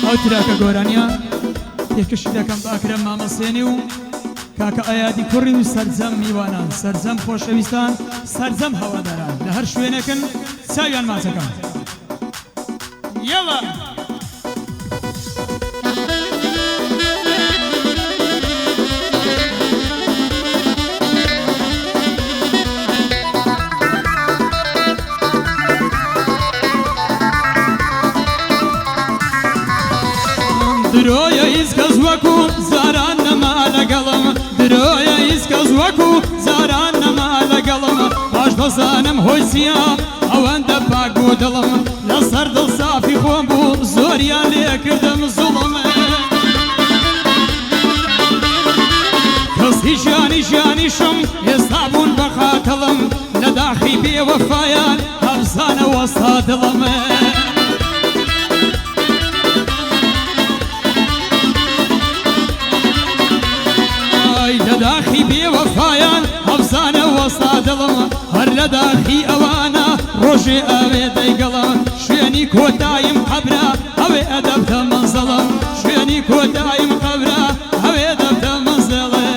ئەو تراکە گۆرانیە تێکشی دەکەم بە ئەکرەم مامەسێنی و کاکە ئەیادی کوڕی و سەرجەم میوانان سەرجەم خۆشەویستان سەرجەم هەواداران لە هەر شوێنێکن چاویان ماچەکەم یەڵە درۆیە هیچ کەس وەکو زاران نەما لەگەڵم درۆیە هیچ کەس وەکو زاران نەما لەگەڵم باش دەزانم هۆی چییە ئەوەندە پاک بوو دڵم لەسەر دڵ سافی خۆم بوو زۆریان لێکردم زوڵم کەسی ژیانیشم ئێستا بوون بە خاتەڵم لە داخی بێوەفایان هەبزانە وەستا دڵم داخی بێوەفایان هەبزانە وەستا دڵم هەر لە داخی ئەوانە ڕۆژێ ئەوێ دەیگەڵم شوێنی کۆتاییم قەبرە ئەوێ ئەدەبتە مەنزڵم شوێنی کۆتاییم قەبرە ئەوێ دەبتە مەنزڵێ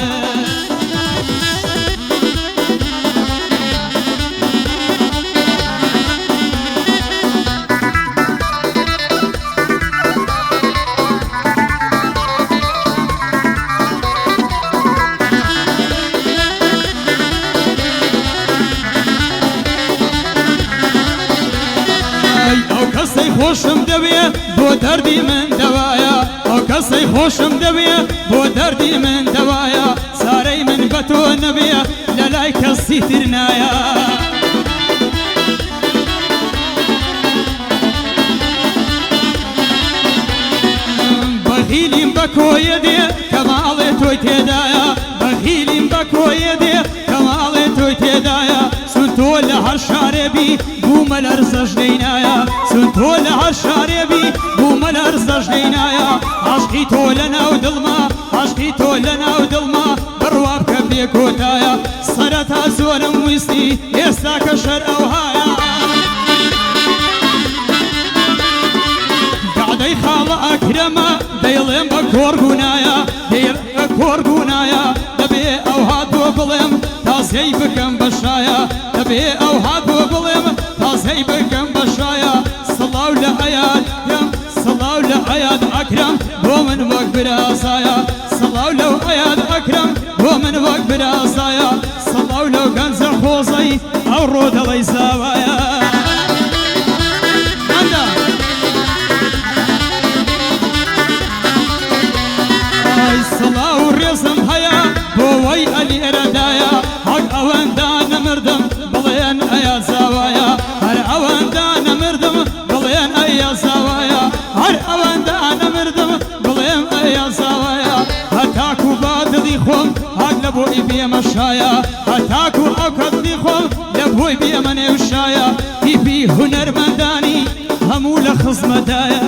خۆشم دەوێ بۆ دەردی من دەوایە ئەو کەسەی خۆشم دەوێ بۆ دەردی من دەوایە چارەی من بە تۆ نەبێ لە لای کەسی تر نایە بەخیلیم بە کۆیە دێ کەماڵێ تۆی تێدایە بەخیلیم بە کۆیە دێ کەماڵێ تۆی تێدایە چون تۆ لە هەر شارێبی بوومە لەرزە ژنەینایە چون تۆ لە هەر شارێبی بوومە لەرزە ژنەینایە عاشقی تۆ لە ناو دڵما عاشقی تۆ لە ناو دڵما بڕوا بکە بێ کۆتایە سەرەتا زۆرم ویستی ئێستا کە شەر ئەوهایە گادەی خاڵە ئەکرەمە دەیڵێم بە کۆڕگونایە بە کۆڕگونایە دەبێ ئەو هاتووە بڵێم تازەی بکەم بەشایە دەبێ ئەو هاتووە بڵێم تازەی بکەم بەشایە سڵاو لە ئەیادم سڵاو لە ئەیاد ئەکرەم بۆ من وەک برازایە سڵاو لەو ئەیاد ئەکرەم بۆ من وەک برازایە سڵاو لەو گەنجە خۆزەی ئەو ڕۆ دەڵی زاوایە سڵاو ڕێزم هەیە بۆ وەی ئەلێرەدایە حەق ئەوەندە نەمردم بڵێن ئەیا زاوایە هەر ئەوەندە نەمردم بڵێن ئەیا زاوایە هەر ئەوەندە نەمردم بڵێن ئەیا زاوایە هەتاکو با دڵی خۆم هەک لە بۆی بێمەشایە هەتاکو ئەو کەدڵی خۆم لە بۆی بێمە نێوشایە هیپی هونەرمەندانی هەموو لە خزمەدایە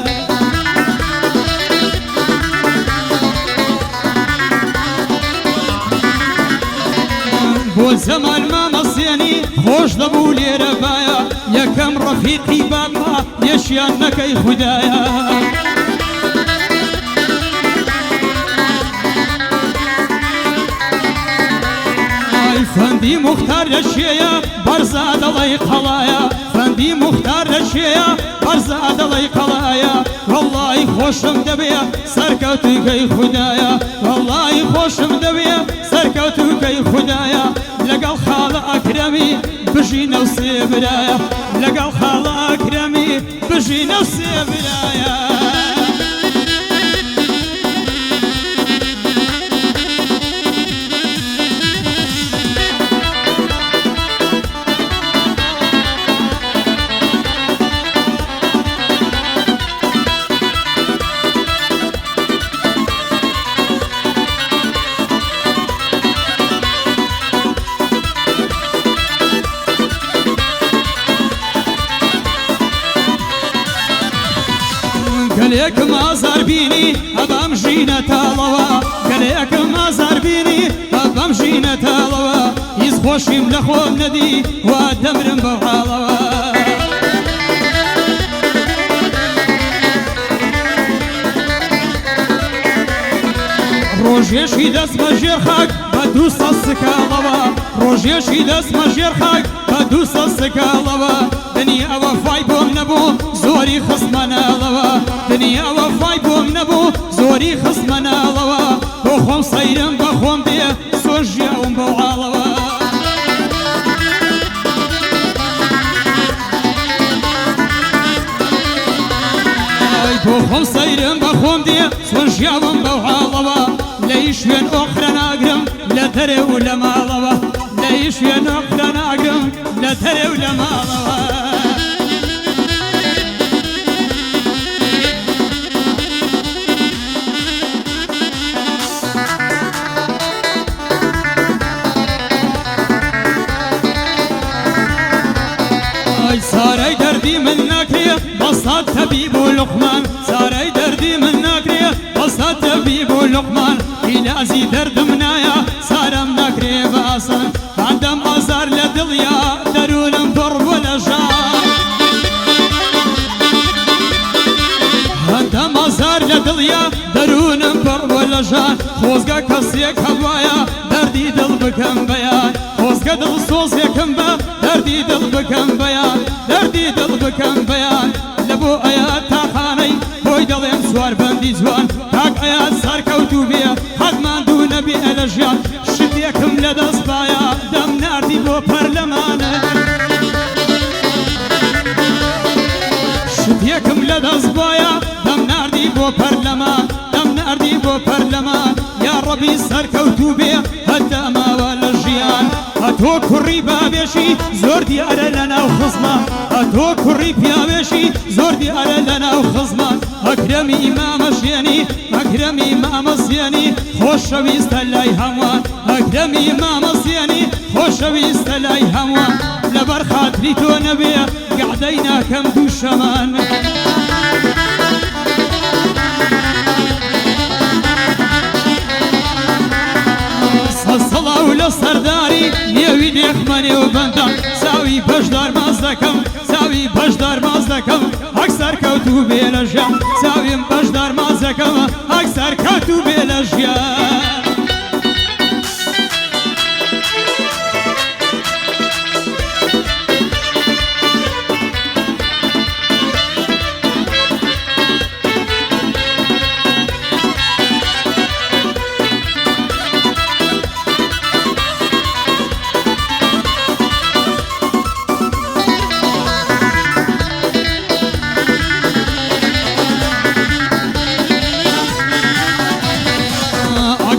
بۆ زەمان مامەسێنی خۆش دەبوو لێرە بایە یەکەم ڕەفیقی بابا یەشیان نەکەی خودایە فەندی موختار لە شێیە بەرزا دەڵی قەڵایە فەندی موختار لە شێیە بەرزا دەڵی قەڵایە وەڵڵی خۆشم دەبێ سەرکەوتوکەی خودایە وەڵڵی خۆشم دەبێ سەرکەوتوکەی خودایە لەگەڵ خاڵە ئەکرەمی بژینە و سێبرایە لەگەڵ خاڵە ئەکرەمی بژینە و سێبرایە گەلێکم ئازار بینی ئەبەم ژینە تاڵەوە گەلێکم ئازار بینی ئەبەم ژینە تاڵەوە هیچ خۆشیم لە خۆم نەدی وا دەمرم بەو حاڵەوە ڕۆژێشی دەست بە ژێر خاک بە 200 سکاڵەوە ڕۆژێشی دەست بە ژێر خاک بە 200 سکاڵەوە دنیاوە فای بۆم نەبوو زۆری خستمەناڵەوە دنیاوە فای بۆم نەبوو زۆری خستمەناڵەوە بۆ خۆم سەیرم بە خۆم دێ زۆر ژیاوم بەو حاڵەوە بۆ خۆم سەیرم بە خۆم دێ زۆر ژیاوم بەو حاڵەوە لەی شوێن ئۆقرە ناگرم لە دەرێ و لە ماڵەوە لەی شوێن ئۆقرە ناگرم لە دەرێ و لە ماڵەوە سارەی دەردی من ناکرێ بەسات تەبیب و لوقمان سارەی دەردی من ناکرێ بەسات تەبیب و لوقمان عیلازی دەردم نایە سارەم ناکرێ بە ئاسان هەندەم ئازار لە دڵیا دەروونم پڕ بووە لە ژان هەندەم ئازار لە دڵیا دەروونم پڕ بووە لە ژان خۆزگە کەسێک هەبوایە دەردی دڵ بکەم بەیان خۆزگە دڵ سۆزێکم بە دەردی دڵ بکەم بەیان دەردی دڵ بکەم بەیان لە بۆ ئەیات تاقانەی بۆی دەڵێم سوار بەندی جوان کاک ئەیات سەرکەوتوو بێ حەزمان دوو نەبێ لە ژیان شتێکم لە دەست باە دەم ناردی بۆ پەرلەمانە شتێکم لە دەست باە دەم ناردی بۆ پەرلەمان دەم ناردی بۆ پەرلەمان یا ڕەبی سەرکەوتوو بێ هەتا ماوە لە ژیان ئەتۆ کوڕی بابێشی زۆر دیارە لەناو خزمان ئەتۆ کوڕی پیاوێشی زۆر دیارە لەناو خزمان ئەکرەمی ئیمامەشێنی ئەکرەمی ئیمامەسیێنی خۆشەویستە لای هەمووان ئەکرەمی ئیمامەسیێنی خۆشەویستە لای هەمووان لەبەر خاتری تۆ نەبێ گەعدەی ناکەم دوو شەمان سەڵاو لە سەرداری نێوی دێخمەنێ و بەندەم چاوی بەشدار ماز دەکەم چاوی بەشدار ماز دەکەم ئەکسەر کەوتوو بێ لە ژیان چاویم بەشدار ماز دەکەمە ئەکسەر کەوتوو بێ لە ژیان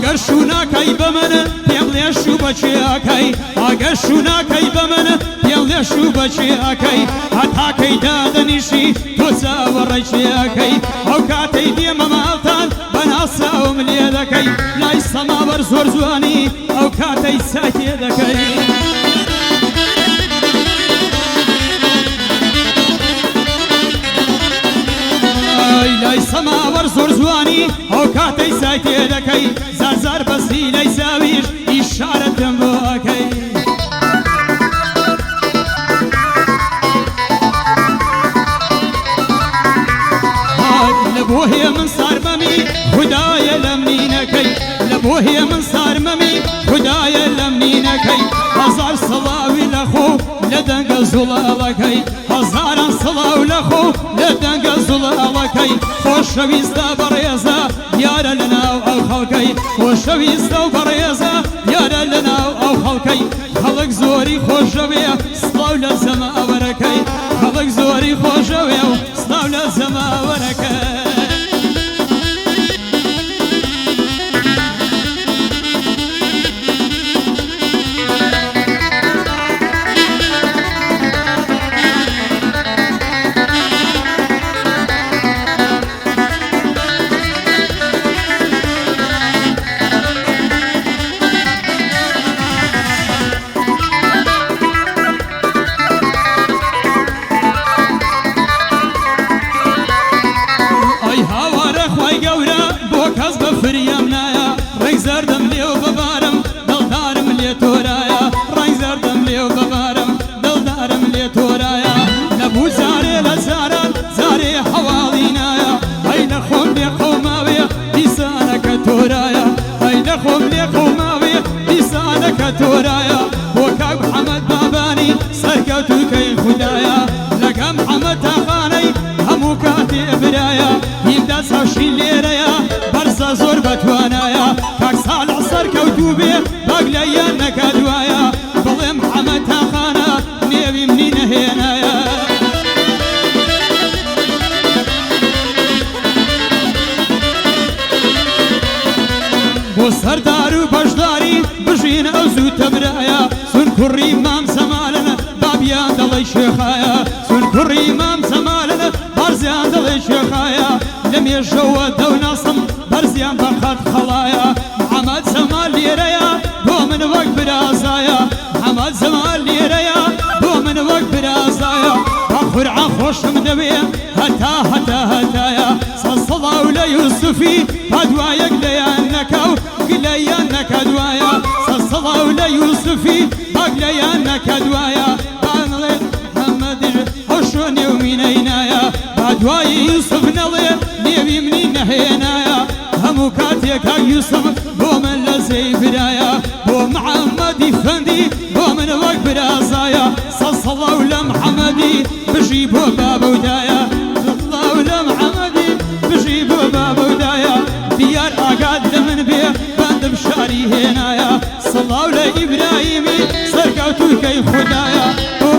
ئەگەر شووناکەی بە منە پێم لێ شوو بەچێەکەی ئەگەر شووناکەی بە منە پێم لێ شوو بەچێەکەی هەتاکەی دادەنیشی تۆ چاوەڕێی چێەکەی ئەو کاتەی دێمە ماڵتان بەناساوم لێ دەکەی لای سەماوەر زۆر جوانی ئەو کاتەی چاکێ دەکەی لای سەماوەر زۆر جوانی ئەو کاتەی ساکێ دەکەی زار بەسی لای زاویش ئیشارەتم بۆ ئەکەی لە بۆ هێ من سارمەمی خودایە لەم نینەکەی لە بۆ هێ من سارمەمی خودایە لەم نینەکەی هەزار سڵاوی لە خۆ لە دەنگە زوڵاڵەکەی هەزاران سڵاو لە خۆ لە دەنگە زوڵاڵەکەی خۆشەویستە بەڕێزە یارە لەناو ئەو خەڵکەی خۆشەویستە و بەڕێزە یارە لەناو ئەو خەڵکەی خەڵک زۆری خۆشەوێ سڵاو لە زەماوەرەکەی خەڵک زۆری خۆشەوێ و سڵاو لە زەماوەرەکەی فریام نایە ڕێک زەردەم لێو ببارم دڵدارم لێ تۆرایە ڕێک زەردەم تۆرایە بۆ کاک محەممەد بابانی سەرکەوتوکەی خوددایە لەگە محەممەد تاخانەی هەموو کاتێ برایە هیمدا چاوشی لێرەیە بەرزە زۆر بەتوانایە کاک ساڵح سەرکەوتوو بێ باگ لە یان نەکە دوایە بڵێ محەممەد تاخانە نێوی منی نەهێنایە بۆ سەردار و بەشداری بژین ئەو زوو تەبرایە سون کوڕی مام زەمالن بابیان دەڵێ شێخایە سون کوڕی مام زەمالن بەرزیان دەڵێ شێخایە لە مێژەوە دەوناسم بەرزیان بەقەت خەڵایە محەممەد زەمال لێرەیە بۆ من وەک برازایە محەممەد زەمال لێرەیە بۆ من وەک برازایە بە قورعە خۆشم دەوێ هەتا هەتایە سەسەڵاو لە یوسفی هەدوایەک لەیان نەکەو گلەیان نەکە دوایە سەسەڵاو لە یوسفی باگ لەیان نەکە دوایە بانڵێ محەممەدیش هەشۆ نێو مینەی نایە با دوایی یوسف نەڵێ نێوی منی نەهێنایە هەموو کاتێکا یوسف بۆ من لە زەی برایە بۆ محەممەدی فەندی بۆ من وەک برازایە سەسەڵاو لە محەممەدی بژی بۆ بابەودایە سەسەڵاو لە محەممەدی بژی بۆ بابەودایە دیار ئاگات لە من بێ بەندم شاری هێنایە سەڵاو لە ئیبراهیمی سەرکەوتوکەی خوددایە بۆ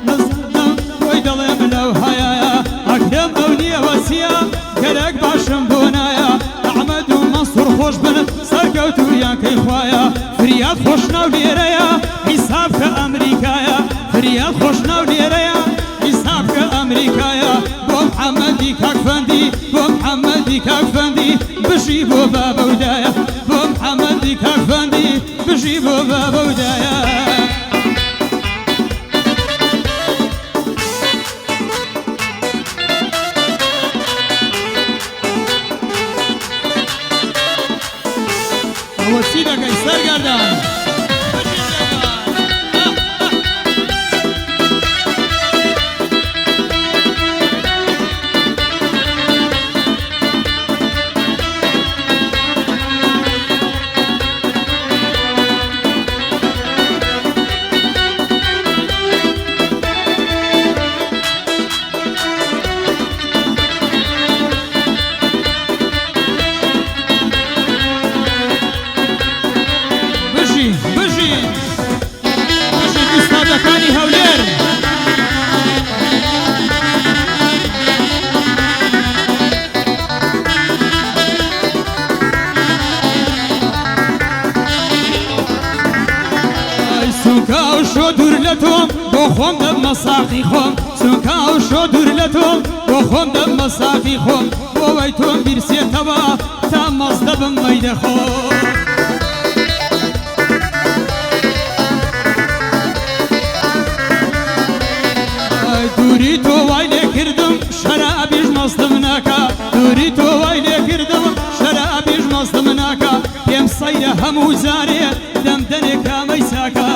نەزدەم بۆی دەڵێم لەو هەیایە ئەکرەم ئەو نییە وەسیە گەرەک باشم بۆ نایە ئەحمەد و مەنسوور خۆش بن سەرکەوتویان کەی خوایە فریاد خۆش ناو لێرەیە حیساب کە ئەمریکایە فریاد خۆش ناو لێرەیە حیساب کە ئەمریکایە بۆ محەممەدی کاکفەندی بۆ محەممەدی کاکفەندی بژی بۆ بابەودایە بۆ محەممەدی کاکفەندی بژی بۆ بابەودایە ئەوە چی دەکەی سەرگەردان ئوستادەکانی هەولێر سوکا و شۆ دوور لە تۆم بۆ خۆم دەممە ساقی خۆم سوکا و شۆ دوور لە تۆم بۆ خۆم دەممە ساقی خۆم بۆوەی تۆم بیرسێتەوە تا مەز دەبم مەیدەخۆم دووری تۆ وای لێ کردم شەرابیش مەستم ناکە دووری تۆ وای لێ کردم شەرابیش مەستم ناکە پێم سەیرە هەموو جارێ دەمدەنێ کامەی ساکە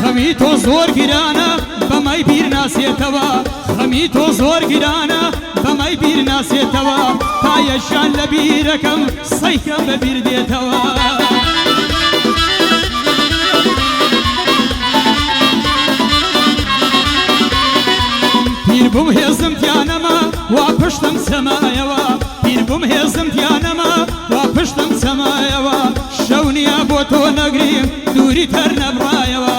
خەمی تۆ زۆر گرانە بەمای بیر ناسێتەوە خەمی تۆ زۆر گرانە بەمای بیر ناسێتەوە تا یەشان لە بیرەکەم سەیکەم بە بیر دێتەوە پیر بووم هێزم تیانەما وا پشتم سەمایەوە پیر بووم هێزم تیانەما وا پشتم سەمایەوە شەو نییە بۆ تۆ نەگریم دووری تەر نەبڕایەوە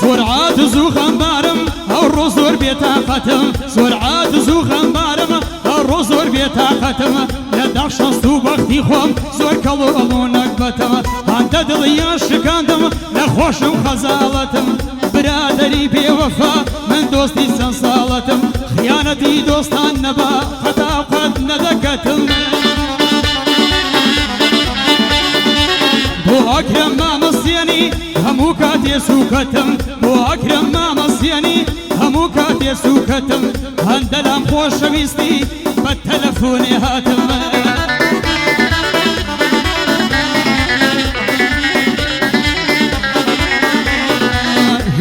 زۆر عاتز و خەمبارم ئەو ڕۆ زۆر بێتاقەتم زۆر عاتز و خەمبارم ئەو ڕۆ زۆر بێتاقەتم لە داغ شەست و بەختی خۆم زۆر کەڵ و ئەڵۆنەک بەتەم هەندە دڵیان شکاندم نەخۆشم خەزاڵەتم برادەری بێوەفا من دۆستی چەند ساڵەتم خیانەتی دۆستان نەبا قەتا قەت نەدەکەتم بۆ ئەکرەم مامەسیێنی همو كاتي سوكتم بو أكرم ما مصياني همو كاتي سوكتم هندلام خوش ويستي بالتلفوني هاتم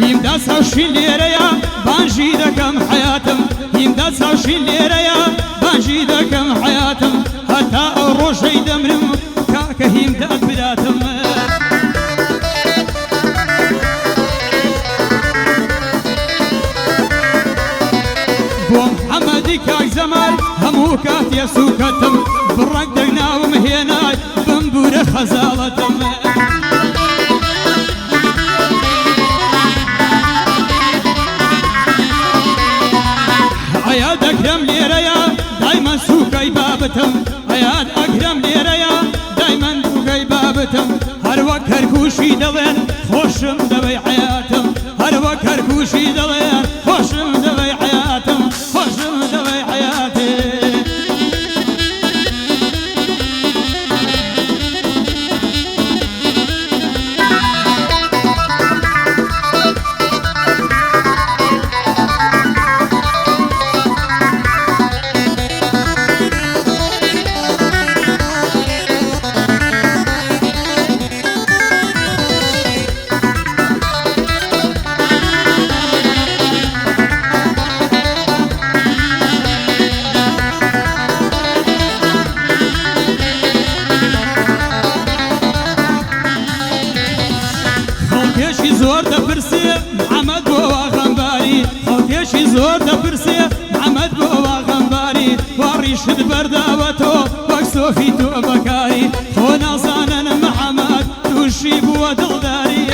هيمدا ساوشي ليريا بانجي دكم حياتم هيمدا ساوشي ليريا بانجي دكم حياتم حتى روشي دمرم كاك هيمدا بلاتم بو محمدي كاك زمال همو كاتي سوكتم برق دقنا ومهيناي بنبور خزالتم عياد أكرم ليريا دايما سوكي بابتم عياد أكرم ليريا دايما سوكي بابتم هر وقت هركوشي دلين خوشم دبي حياتم هر وقت هركوشي دلين خوشم دبي حياتم خوشم دبي حياتي زور دبرسي محمد بوا غنباري خوتيشي زور دبرسي محمد بوا غنباري وريشد برداوتو وكسوفي تو بكاري خونا زانن محمد توشي بوا دلداري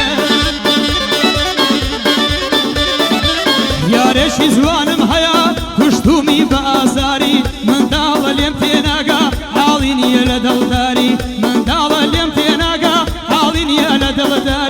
يا ريشي زوانم هيا كشتومي بازاري من دال اليم تيناقا حالين يا دلداري من دال اليم تيناقا حالين يا دلداري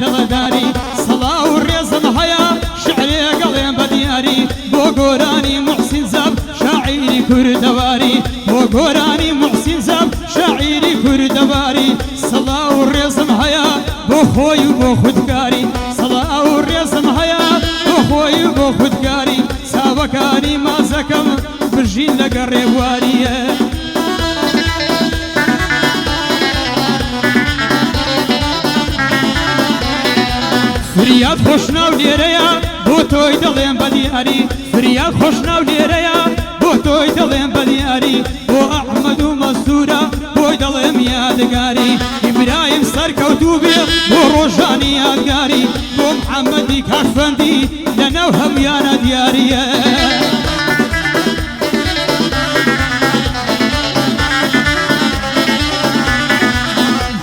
دلداري صلاة والرزم هيا شعري قليم بدياري بوغوراني محسن زب شاعري كردواري بوغوراني محسن زب شاعري كردواري صلاة والرزم هيا بوخوي وبوخدكاري صلاة والرزم هيا بوخوي وبوخدكاري سابكاني ما زكم برجين لقريبواري فرياد خوشناو ليريا بو توي دلين بدياري فرياد خوشناو ليريا بو توي دلين بدياري بو احمد ومسورة بو دلين يادقاري ابراهيم سركوتوبي بو روجاني يادقاري بو محمد كافندي لنا وهم يانا دياري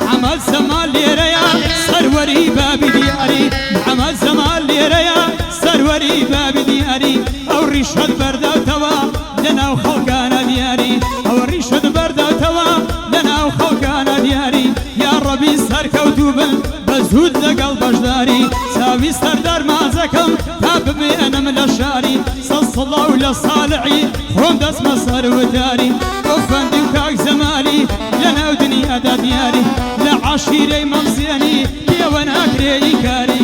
محمد زمان ليريا سروري بابي دياري محمد زمان ليريا سروري بابي دياري او ريشد بردا توا لنا وخلقانا دياري او ريشد بردا توا لنا وخلقانا دياري يا ربي سركوتوبن بزهود لقلب اجداري ساوي سردار مازكم تابمي انا من الشاري صلى الله للصالحي خون دس مصر وتاري وفندي وكاك زمالي لنا ودنيا دا دياري لعشيري ممزياني يا وانا كريكاري